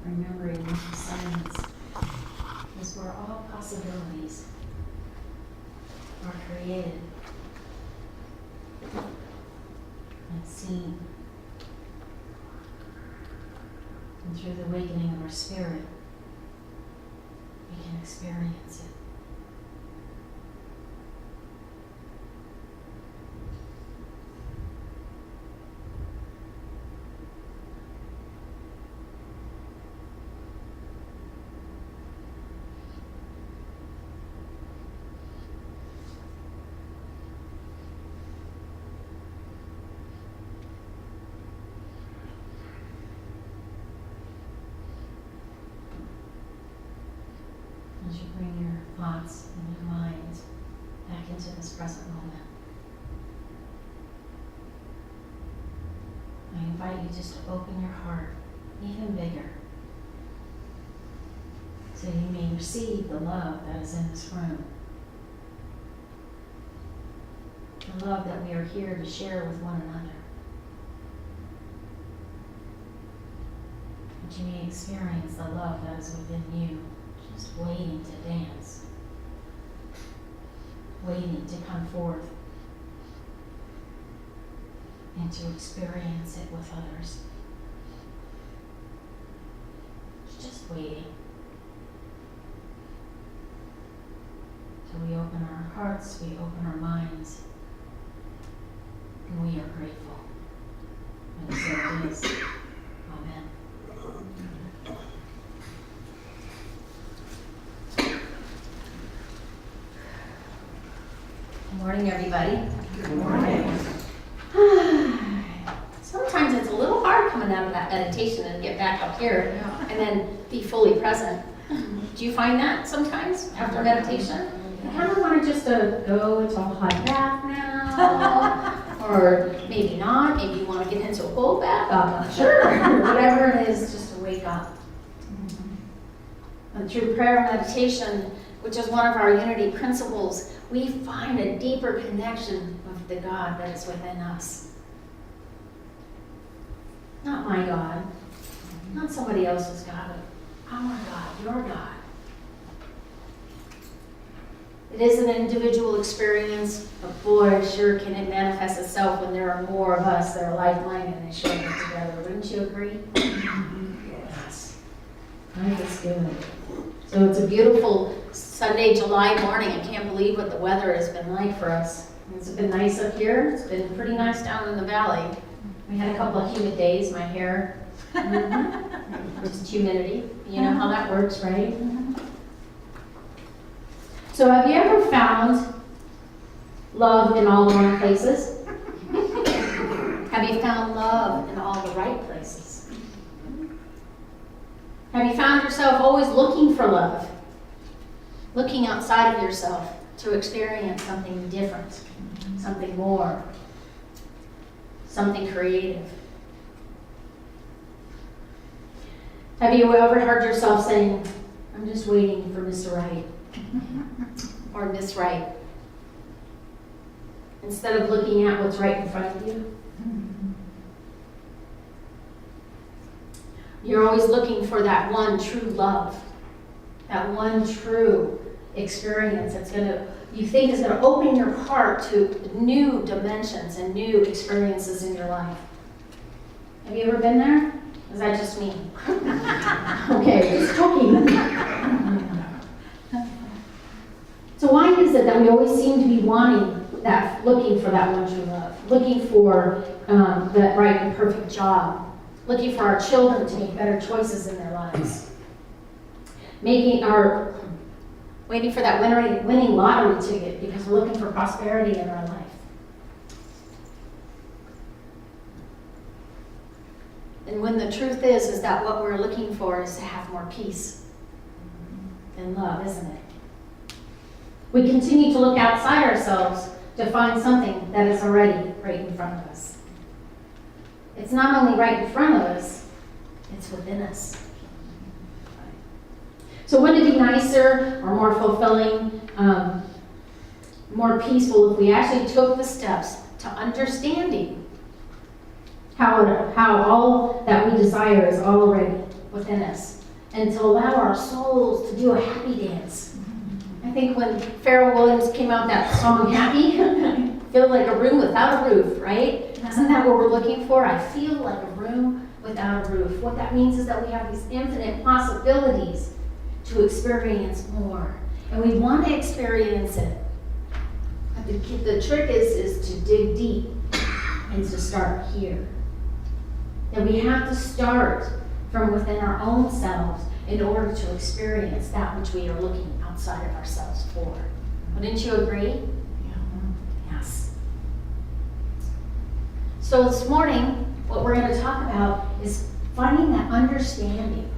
remembering the silence is where all possibilities are created and seen. And through the awakening of our spirit, we can experience it. As you bring your thoughts and your minds back into this present moment, I invite you just to open your heart even bigger so you may receive the love that is in this room. The love that we are here to share with one another. That you may experience the love that is within you. Just waiting to dance, waiting to come forth and to experience it with others. It's just waiting till we open our hearts, we open our minds, and we are grateful. And so it is. Amen. Good morning, everybody. Good morning. Sometimes it's a little hard coming out of that meditation and get back up here and then be fully present. Do you find that sometimes after meditation? I kind of want to just go into a hot bath now, or maybe not. Maybe you want to get into a cold bath. I'm not sure. Whatever it is, just to wake up. And through prayer and meditation, which is one of our unity principles, we find a deeper connection with the God that is within us. Not my God, not somebody else's God, but our God, your God. It is an individual experience, but boy, sure can it manifest itself when there are more of us that are like-minded and share it together. Wouldn't you agree? Yes. Life is good. So it's a beautiful Sunday, July morning. I can't believe what the weather has been like for us. It's been nice up here. It's been pretty nice down in the valley. We had a couple of humid days. My hair, just humidity. You know how that works, right? So have you ever found love in all the wrong places? Have you found love in all the right places? Have you found yourself always looking for love? Looking outside of yourself to experience something different, something more, something creative? Have you ever heard yourself saying, I'm just waiting for Mr. Right or Miss Right, instead of looking at what's right in front of you? You're always looking for that one true love, that one true experience that's you think is going to open your heart to new dimensions and new experiences in your life. Have you ever been there? Is that just me? Okay, just joking. So why is it that we always seem to be looking for that one true love, looking for that right and perfect job, looking for our children to make better choices in their lives, waiting for that winning lottery ticket because we're looking for prosperity in our life? And when the truth is that what we're looking for is to have more peace and love, isn't it? We continue to look outside ourselves to find something that is already right in front of us. It's not only right in front of us, it's within us. So wouldn't it be nicer or more fulfilling, more peaceful if we actually took the steps to understanding how all that we desire is already within us and to allow our souls to do a happy dance. I think when Pharrell Williams came out with that song, Happy, feel like a room without a roof, right? Isn't that what we're looking for? I feel like a room without a roof. What that means is that we have these infinite possibilities to experience more. And we want to experience it. But the trick is to dig deep and to start here. That we have to start from within our own selves in order to experience that which we are looking outside of ourselves for. Wouldn't you agree? Yeah. Yes. So this morning, what we're going to talk about is finding that understanding.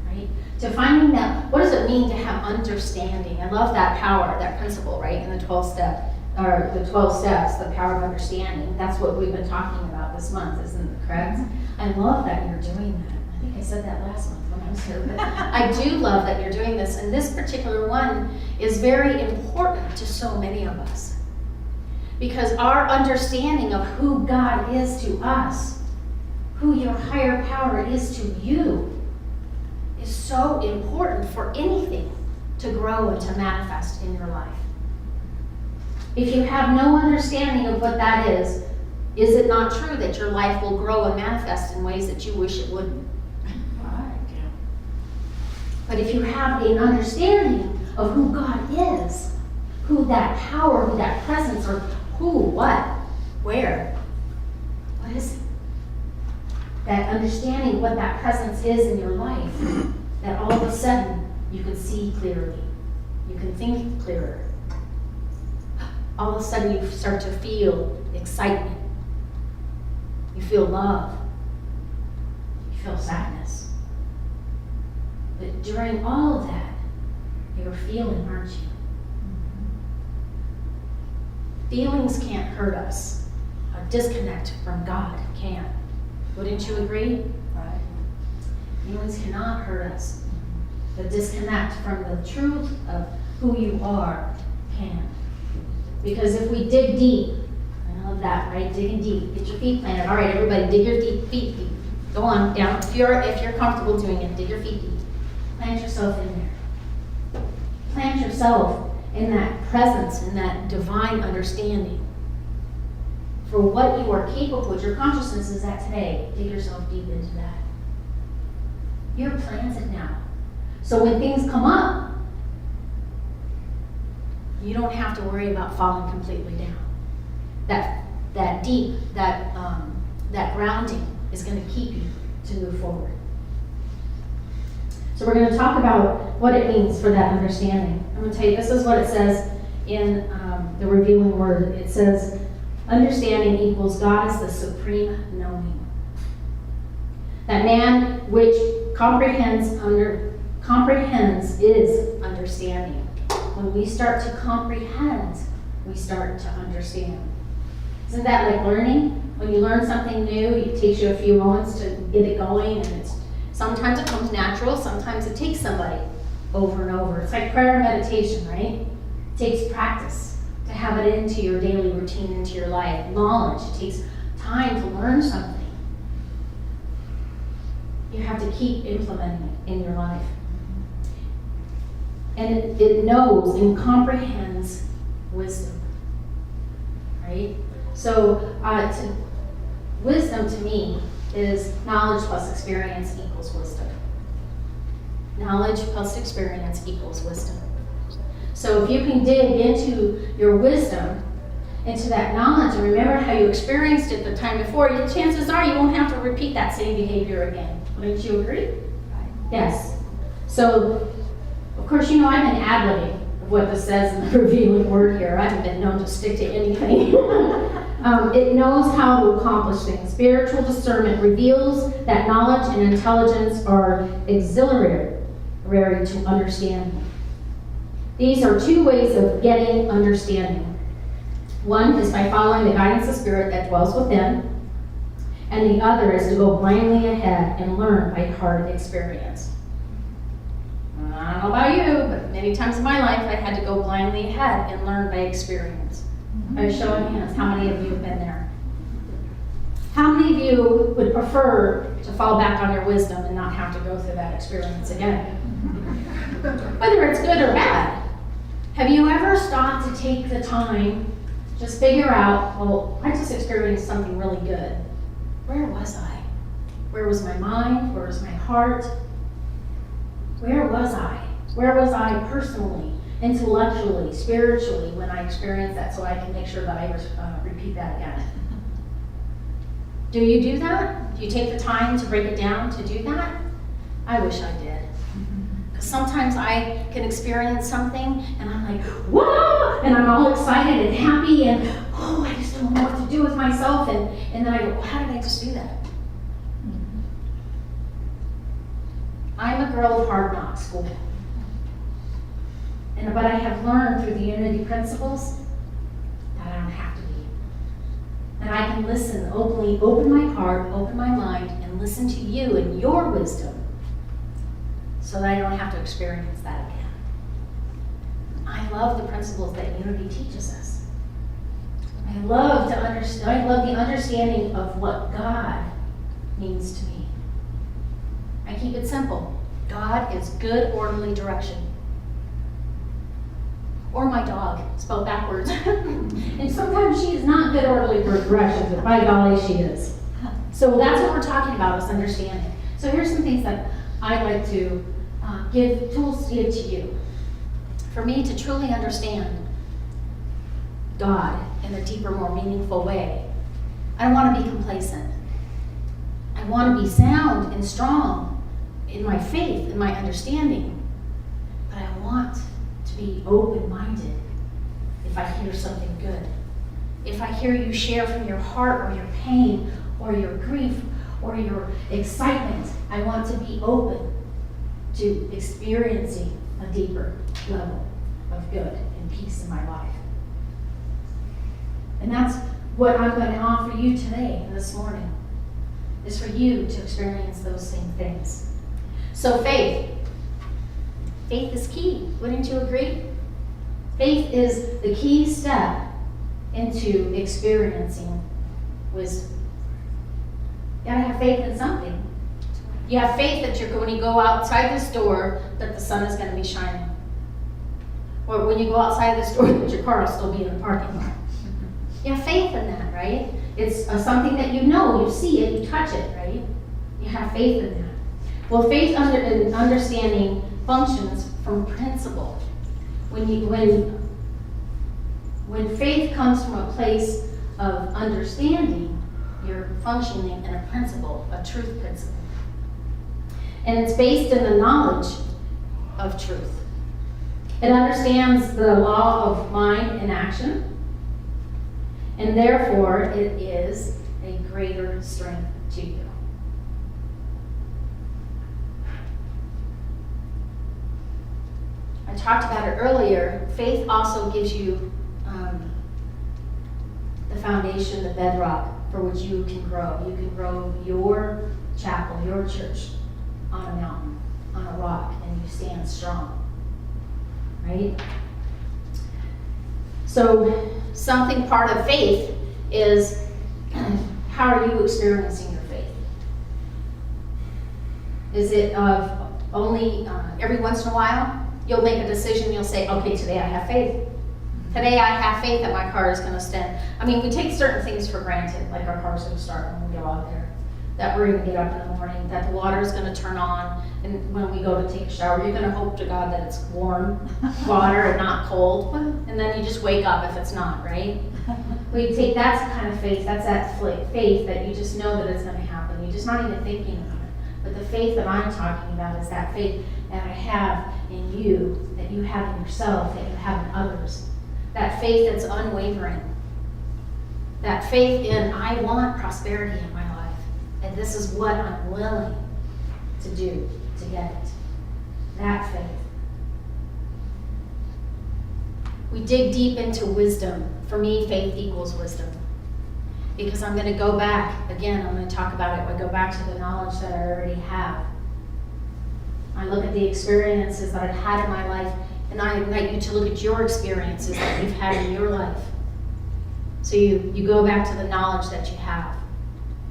Right? To finding that, what does it mean to have understanding? I love that power, that principle, right? In the 12 steps, the power of understanding. That's what we've been talking about this month, isn't it correct? I love that you're doing that. I think I said that last month when I was here, but I do love that you're doing this. And this particular one is very important to so many of us. Because our understanding of who God is to us, who your higher power is to you, is so important for anything to grow and to manifest in your life. If you have no understanding of what that is it not true that your life will grow and manifest in ways that you wish it wouldn't? Right. Yeah. But if you have an understanding of who God is, who that power, who that presence, or who, what, where, what is it? That understanding what that presence is in your life, that all of a sudden you can see clearly, you can think clearer. All of a sudden you start to feel excitement. You feel love. You feel sadness. But during all of that, you're feeling, aren't you? Feelings can't hurt us. A disconnect from God can. Wouldn't you agree? Right. Feelings cannot hurt us. The disconnect from the truth of who you are can. Because if we dig deep, I love that, right? Digging deep. Get your feet planted. All right, everybody, dig your feet deep. Go on down. If you're comfortable doing it, dig your feet deep. Plant yourself in there. Plant yourself in that presence, in that divine understanding for what you are capable, what your consciousness is at today. Dig yourself deep into that. You're planted now. So when things come up, you don't have to worry about falling completely down. That deep, that grounding is going to keep you to move forward. So we're going to talk about what it means for that understanding. I'm going to tell you, this is what it says in the Revealing Word. It says, understanding equals God is the supreme knowing. That man which comprehends is understanding. When we start to comprehend, we start to understand. Isn't that like learning? When you learn something new, it takes you a few moments to get it going, and sometimes it comes natural, sometimes it takes somebody over and over. It's like prayer and meditation, right? It takes practice to have it into your daily routine, into your life. Knowledge, it takes time to learn something. You have to keep implementing it in your life. And it knows and comprehends wisdom, right? So wisdom to me is knowledge plus experience equals wisdom. Knowledge plus experience equals wisdom. So if you can dig into your wisdom, into that knowledge, and remember how you experienced it the time before, chances are you won't have to repeat that same behavior again. Wouldn't you agree? Right. Yes. So, of course, you know I've been ad-libbing of what this says in the Revealing Word here. I haven't been known to stick to anything. It knows how to accomplish things. Spiritual discernment reveals that knowledge and intelligence are auxiliary to understanding. These are two ways of getting understanding. One is by following the guidance of Spirit that dwells within, and the other is to go blindly ahead and learn by hard experience. I don't know about you, but many times in my life I had to go blindly ahead and learn by experience. By showing hands, how many of you have been there? How many of you would prefer to fall back on your wisdom and not have to go through that experience again? Whether it's good or bad. Have you ever stopped to take the time, just figure out, well, I just experienced something really good. Where was I? Where was my mind? Where was my heart? Where was I? Where was I personally, intellectually, spiritually when I experienced that, so I can make sure that I repeat that again? Do you do that? Do you take the time to break it down to do that? I wish I did. Because sometimes I can experience something and I'm like, whoa! And I'm all excited and happy and, oh, I just don't know what to do with myself. And then I go, how did I just do that? I'm a girl of hard knocks school. But I have learned through the unity principles that I don't have to be. And I can listen openly, open my heart, open my mind, and listen to you and your wisdom so that I don't have to experience that again. I love the principles that unity teaches us. I love the understanding of what God means to me. I keep it simple. God is good, orderly direction. Or my dog, spelled backwards. And sometimes she is not good, orderly direction, but by golly, she is. So that's what we're talking about, is understanding. So here's some things that I'd like to tools to give to you. For me to truly understand God in a deeper, more meaningful way, I don't want to be complacent. I want to be sound and strong in my faith, in my understanding. But I want to be open-minded if I hear something good. If I hear you share from your heart or your pain or your grief or your excitement, I want to be open to experiencing a deeper level of good and peace in my life. And that's what I'm going to offer you today, this morning, is for you to experience those same things. So faith. Faith is key. Wouldn't you agree? Faith is the key step into experiencing wisdom. You gotta have faith in something. You have faith that when you go outside this door, that the sun is going to be shining. Or when you go outside this door, that your car will still be in the parking lot. You have faith in that, right? It's something that you know, you see it, you touch it, right? You have faith in that. Well, faith in understanding functions from principle. When faith comes from a place of understanding, you're functioning in a principle, a truth principle. And it's based in the knowledge of truth. It understands the law of mind and action, and therefore it is a greater strength to you. I talked about it earlier. Faith also gives you the foundation, the bedrock for which you can grow. You can grow your chapel, your church on a mountain, on a rock, and you stand strong. Right? So something part of faith is how are you experiencing your faith? Is it only every once in a while? You'll make a decision, you'll say, okay, today I have faith. Today I have faith that my car is going to stand. I mean, we take certain things for granted, like our car's going to start when we go out there, that we're going to get up in the morning, that the water is going to turn on, and when we go to take a shower, you're going to hope to God that it's warm water and not cold, and then you just wake up if it's not, right? That's the kind of faith, that's that faith that you just know that it's going to happen. You're just not even thinking about it. But the faith that I'm talking about is that faith that I have in you, that you have in yourself, that you have in others. That faith that's unwavering. That faith in, I want prosperity in my life. And this is what I'm willing to do to get it. That faith. We dig deep into wisdom. For me, faith equals wisdom. Because I'm going to go back, again, I'm going to talk about it, I go back to the knowledge that I already have. I look at the experiences that I've had in my life, and I invite you to look at your experiences that you've had in your life. So you go back to the knowledge that you have.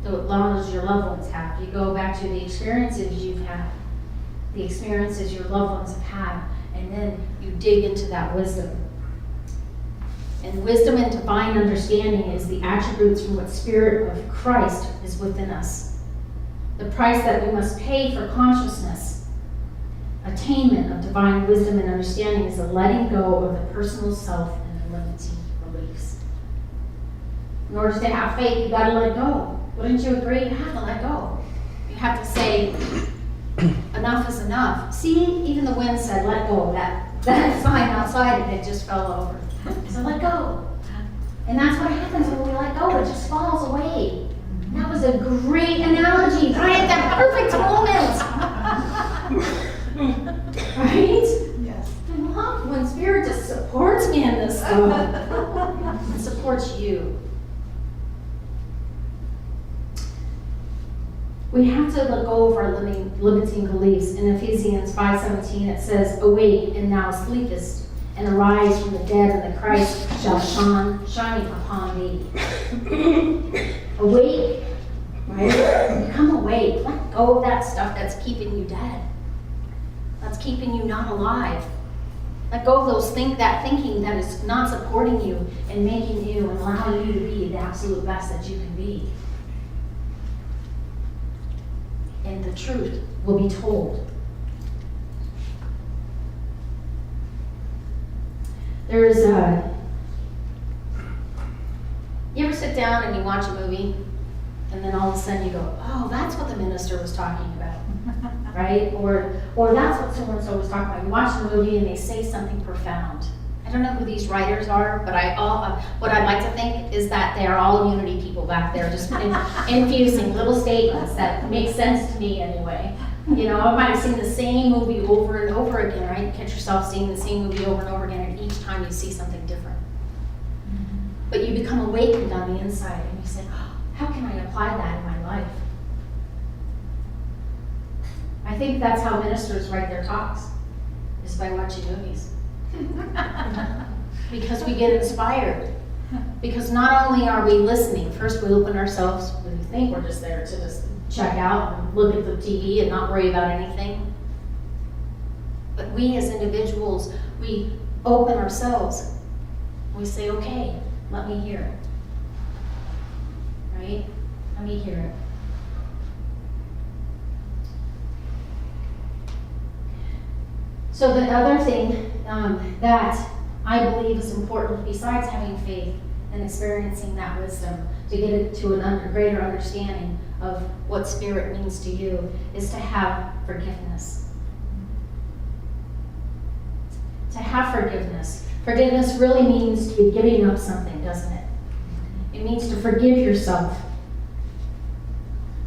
the knowledge your loved ones have. You go back to the experiences you've had, the experiences your loved ones have had, and then you dig into that wisdom. And wisdom and divine understanding is the attributes from what Spirit of Christ is within us. The price that we must pay for consciousness, attainment of divine wisdom and understanding is the letting go of the personal self and the limiting beliefs. In order to have faith, you got to let go. Wouldn't you agree? You have to let go. You have to say, enough is enough. See, even the wind said, let go. That sign outside and it just fell over. So let go. And that's what happens when we let go. It just falls away. That was a great analogy. Right at that perfect moment. Right? Yes. I love when Spirit just supports me in this stuff. It supports you. We have to let go of our limiting beliefs. In Ephesians 5:17 it says, awake and now sleepest, and arise from the dead, and the Christ shall shine upon thee. Awake, right? Become awake. Let go of that stuff that's keeping you dead. That's keeping you not alive. Let go of that thinking that is not supporting you and making you and allowing you to be the absolute best that you can be. And the truth will be told. There's you ever sit down and you watch a movie and then all of a sudden you go, oh, that's what the minister was talking about, right? Or that's what so-and-so was talking about. You watch the movie and they say something profound. I don't know who these writers are, but what I'd like to think is that they're all Unity people back there, just infusing little statements that make sense to me anyway. You know, I might have seen the same movie over and over again, right? You catch yourself seeing the same movie over and over again, and each time you see something different. But you become awakened on the inside, and you say, oh, how can I apply that in my life? I think that's how ministers write their talks, is by watching movies. Because we get inspired. Because not only are we listening, first we open ourselves, we think we're just there to just check out and look at the TV and not worry about anything. But we as individuals, we open ourselves. We say, okay, let me hear it. Right? Let me hear it. So the other thing that I believe is important, besides having faith and experiencing that wisdom, to get it to a greater understanding of what Spirit means to you, is to have forgiveness. To have forgiveness. Forgiveness really means to be giving up something, doesn't it? It means to forgive yourself.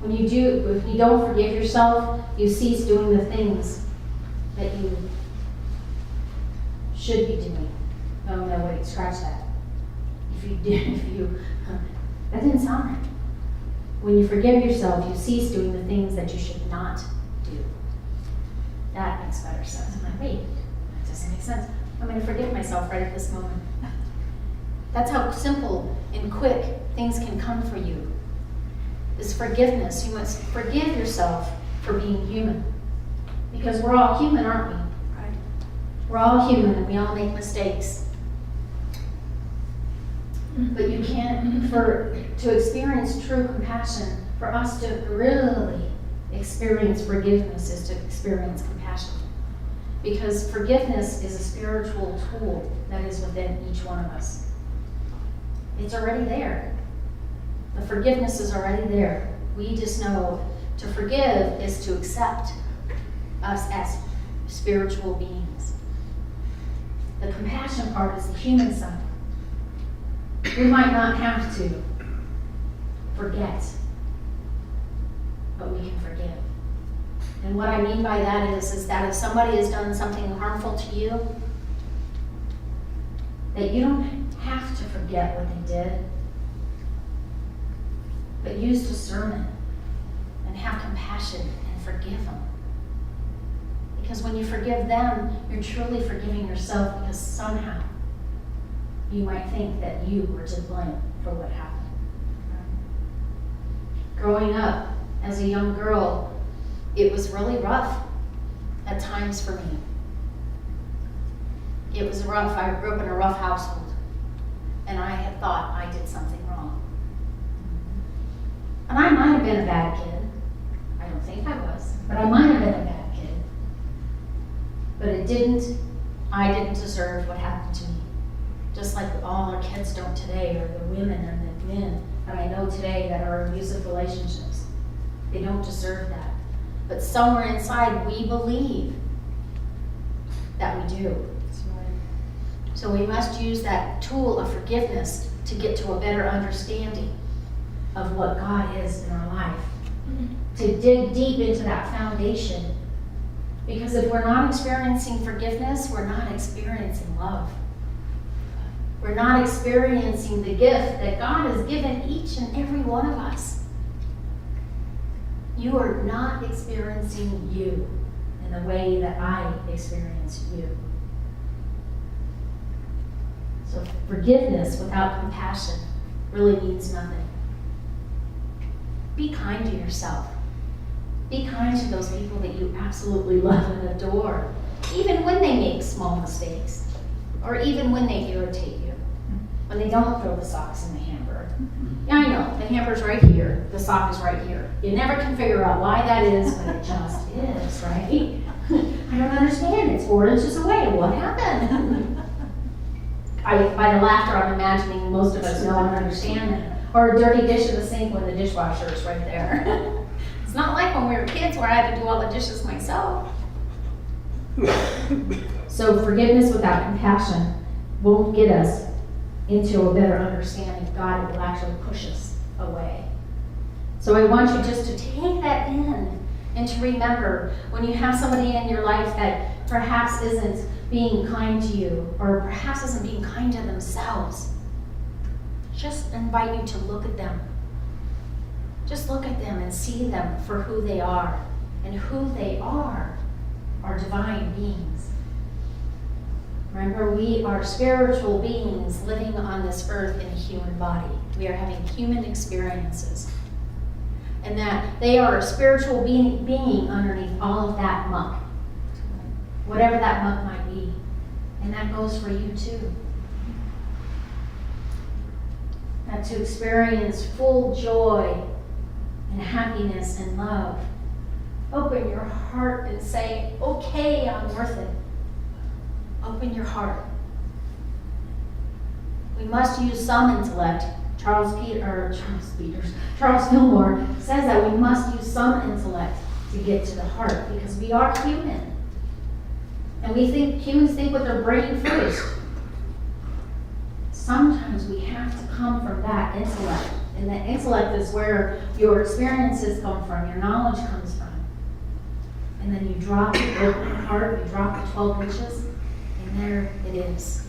If you don't forgive yourself, you cease doing the things that you should be doing. Oh no, wait, scratch that. That didn't sound right. When you forgive yourself, you cease doing the things that you should not do. That makes better sense. I'm like, wait, that doesn't make sense. I'm going to forgive myself right at this moment. That's how simple and quick things can come for you. This forgiveness. You must forgive yourself for being human. Because we're all human, aren't we? Right. We're all human and we all make mistakes. But you can't, to experience true compassion, for us to really experience forgiveness is to experience compassion. Because forgiveness is a spiritual tool that is within each one of us. It's already there. The forgiveness is already there. We just know to forgive is to accept us as spiritual beings. The compassion part is the human side. We might not have to forget, but we can forgive. And what I mean by that is that if somebody has done something harmful to you, that you don't have to forget what they did, but use discernment and have compassion and forgive them. Because when you forgive them, you're truly forgiving yourself, because somehow you might think that you were to blame for what happened. Growing up as a young girl, it was really rough at times for me. It was rough. I grew up in a rough household, and I had thought I did something wrong. And I might have been a bad kid. I don't think I was, but I might have been a bad kid. But I didn't deserve what happened to me. Just like all our kids don't today, or the women and the men that I know today that are in abusive relationships. They don't deserve that. But somewhere inside, we believe that we do. So we must use that tool of forgiveness to get to a better understanding of what God is in our life. To dig deep into that foundation. Because if we're not experiencing forgiveness, we're not experiencing love. We're not experiencing the gift that God has given each and every one of us. You are not experiencing you in the way that I experience you. So forgiveness without compassion really means nothing. Be kind to yourself. Be kind to those people that you absolutely love and adore, even when they make small mistakes, or even when they irritate you, when they don't throw the socks in the hamper. Yeah, I know, the hamper's right here, the sock is right here. You never can figure out why that is, but it just is, right? I don't understand, it's 4 inches away, what happened? By the laughter, I'm imagining most of us know and understand that. Or a dirty dish in the sink when the dishwasher is right there. It's not like when we were kids where I had to do all the dishes myself. So forgiveness without compassion won't get us into a better understanding of God. It will actually push us away. So I want you just to take that in and to remember when you have somebody in your life that perhaps isn't being kind to you, or perhaps isn't being kind to themselves, just invite you to look at them. Just look at them and see them for who they are. And who they are divine beings. Remember, we are spiritual beings living on this earth in a human body. We are having human experiences. And that they are a spiritual being underneath all of that muck. Whatever that muck might be. And that goes for you too. That to experience full joy and happiness and love. Open your heart and say, okay, I'm worth it. Open your heart. We must use some intellect. Charles Fillmore says that we must use some intellect to get to the heart, because we are human. And humans think with their brain first. Sometimes we have to come from that intellect. And the intellect is where your experiences come from, your knowledge comes from. And then you drop it, open your heart, you drop the 12 inches, and there it is.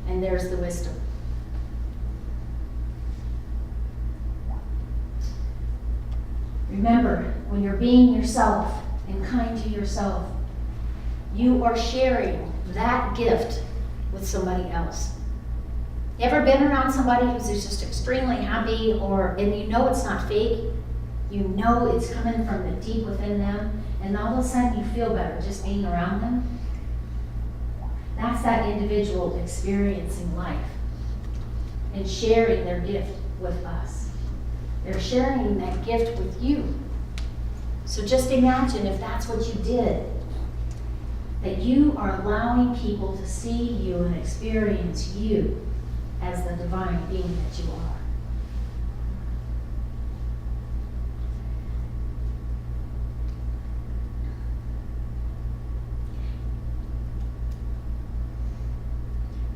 And there's the wisdom. Remember, when you're being yourself and kind to yourself, you are sharing that gift with somebody else. You ever been around somebody who's just extremely happy, and you know it's not fake? You know it's coming from the deep within them, and all of a sudden you feel better just being around them? That's that individual experiencing life and sharing their gift with us. They're sharing that gift with you. So just imagine if that's what you did, that you are allowing people to see you and experience you as the divine being that you are.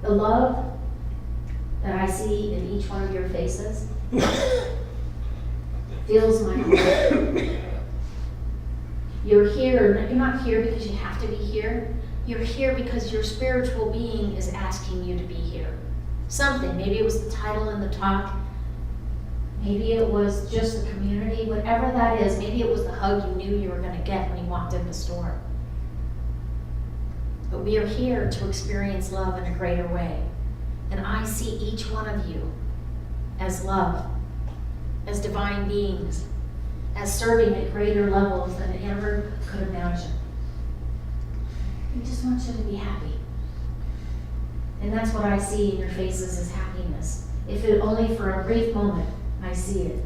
The love that I see in each one of your faces fills my heart. You're here, you're not here because you have to be here. You're here because your spiritual being is asking you to be here. Something, maybe it was the title in the talk, maybe it was just the community, whatever that is, maybe it was the hug you knew you were going to get when you walked in the store. But we are here to experience love in a greater way. And I see each one of you as love, as divine beings, as serving at greater levels than it ever could imagine. We just want you to be happy. And that's what I see in your faces as happiness. If it only for a brief moment, I see it.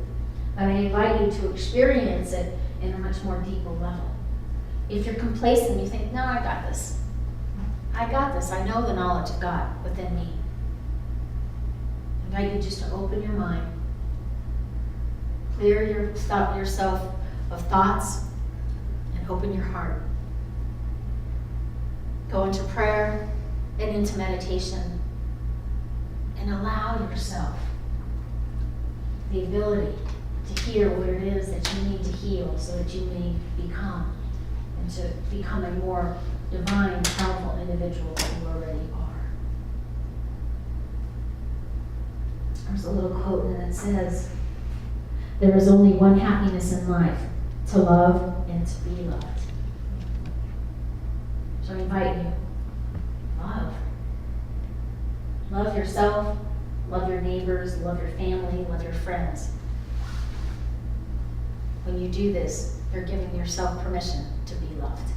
But I invite you to experience it in a much more deeper level. If you're complacent, you think, no, I got this. I got this. I know the knowledge of God within me. I invite you just to open your mind. Clear yourself of thoughts and open your heart. Go into prayer and into meditation and allow yourself the ability to hear what it is that you need to heal so that you may become and to become a more divine, powerful individual that you already are. There's a little quote and it says, there is only one happiness in life, to love and to be loved. So I invite you, love. Love yourself, love your neighbors, love your family, love your friends. When you do this, you're giving yourself permission to be loved.